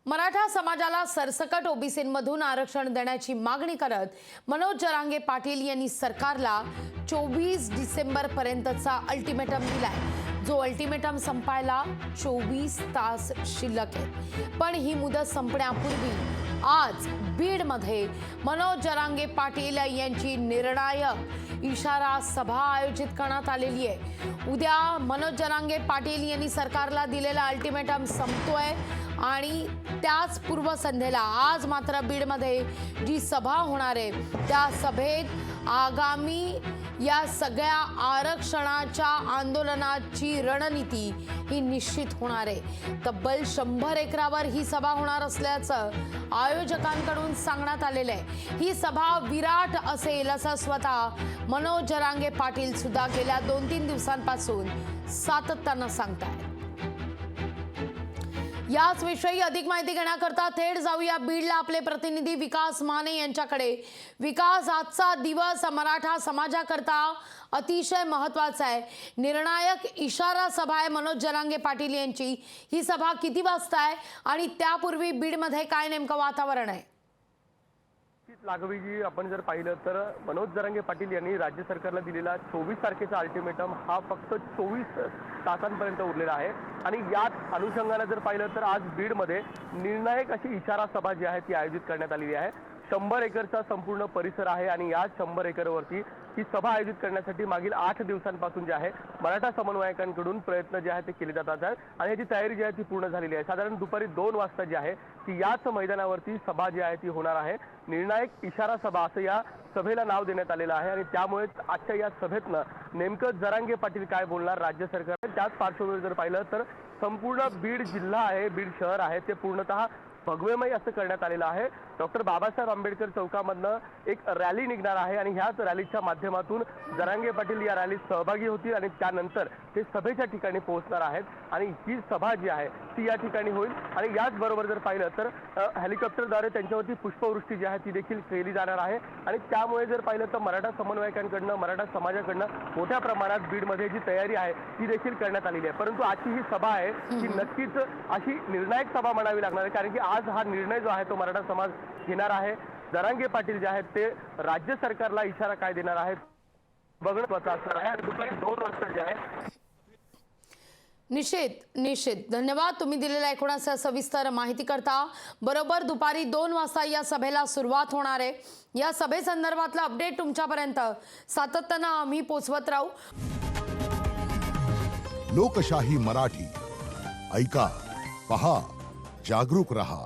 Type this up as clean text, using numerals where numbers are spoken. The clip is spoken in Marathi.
मराठा समाजाला सरसकट ओबीसीमधून आरक्षण देण्याची मागणी करत मनोज जरांगे पाटील यांनी सरकारला 24 डिसेंबर पर्यंतचा अल्टिमेटम दिलाय। जो अल्टिमेटम संपायला 24 तास शिल्लक आहे, पण ही मुदत संपण्यापूर्वी आज बीडमध्ये मनोज जरांगे पाटील यांची निर्णायक इशारा सभा आयोजित करण्यात आलेली आहे। उद्या मनोज जरांगे पाटील यांनी सरकारला दिलेला अल्टिमेटम संपतोय आणि त्याच पूर्वसंध्येला आज मात्र बीडमध्ये जी सभा होणार आहे त्या सभेत आगामी या सगळ्या आरक्षणाच्या आंदोलनाची रणनीती ही निश्चित होणार आहे। तब्बल 100 एकरावर ही सभा होणार असल्याचं आयोजकांकडून सांगण्यात आलेलं आहे। ही सभा विराट असेल असं स्वतः मनोज जरांगे पाटील सुद्धा गेल्या 2-3 दिवसांपासून सातत्यानं सांगतात। याच विषयी अधिक माहिती घेण्याकरता थेट जाऊया बीडला आपले प्रतिनिधी विकास माने यांच्याकडे। विकास, आजचा दिवस मराठा समाजाकरता अतिशय महत्त्वाचा आहे। निर्णायक इशारा सभा आहे मनोज जरांगे पाटील यांची। ही सभा किती वाजता आहे आणि त्यापूर्वी बीडमध्ये काय नेमकं वातावरण आहे? लागवीजी, आपण जर पाहिलं तर मनोज जरांगे पाटील यांनी राज्य सरकारला दिलेला 24 तारखेचा अल्टिमेटम हा फक्त 24 तासांपर्यंत उरलेला आहे आणि याच अनुषंगाने जर पाहिलं तर आज बीडमध्ये निर्णायक अशी इशारा सभा जी आहे ती आयोजित करण्यात आलेली आहे। 100 एकरचा संपूर्ण परिसर आहे आणि याच 100 एकरवरती ही सभा आयोजित करण्यासाठी मागील 8 दिवसांपासून जे आहे मराठा समन्वयकांकडून प्रयत्न जे आहे ते केले जातात आणि याची तयारी जी आहे ती पूर्ण झालेली आहे। साधारण दुपारी 2 वाजता जी आहे ती याच मैदानावरती सभा जी आहे ती होणार आहे। निर्णायक इशारा सभा असं या सभेला नाव देण्यात आलेलं आहे आणि त्यामुळे आजच्या या सभेतनं नेमकं जरांगे पाटील काय बोलणार राज्य सरकार, त्याच पार्श्वभूमीवर जर पाहिलं तर संपूर्ण बीड जिल्हा आहे, बीड शहर आहे ते पूर्णतः भगवेमय असं करण्यात आलेलं आहे। डॉक्टर बाबासाहेब आंबेडकर चौकामधनं एक रॅली निघणार आहे आणि ह्याच रॅलीच्या माध्यमातून जरांगे पाटील या रॅलीत सहभागी होतील आणि त्यानंतर ते सभेच्या ठिकाणी पोहोचणार आहेत आणि ही सभा जी आहे ती या ठिकाणी होईल। आणि याचबरोबर जर पाहिलं तर हेलिकॉप्टरद्वारे त्यांच्यावरती पुष्पवृष्टी जी आहे ती देखील केली जाणार आहे आणि त्यामुळे जर पाहिलं तर मराठा समन्वयकांकडनं, मराठा समाजाकडनं मोठ्या प्रमाणात बीडमध्ये जी तयारी आहे ती देखील करण्यात आलेली आहे। परंतु आजची ही सभा आहे ती नक्कीच अशी निर्णायक सभा म्हणावी लागणार आहे, कारण की आज हा निर्णय जो आहे तो मराठा समाज घेणार आहे। जरांगे पाटील जे आहेत ते राज्य सरकारला इशारा काय देणार आहेत बघणं असणार आहे। दुपारी 2 वाजता जे आहे निश्चित धन्यवाद तुम्ही दिलेल्या एकूणच सविस्तर माहिती करता। बरोबर दुपारी 2 वाजता या सभेला सुरुवात होणार आहे। या सभेसंदर्भातलं अपडेट तुमच्यापर्यंत सातत्यानं आम्ही पोहोचवत राहू। लोकशाही मराठी ऐका, पहा, जागरूक रहा।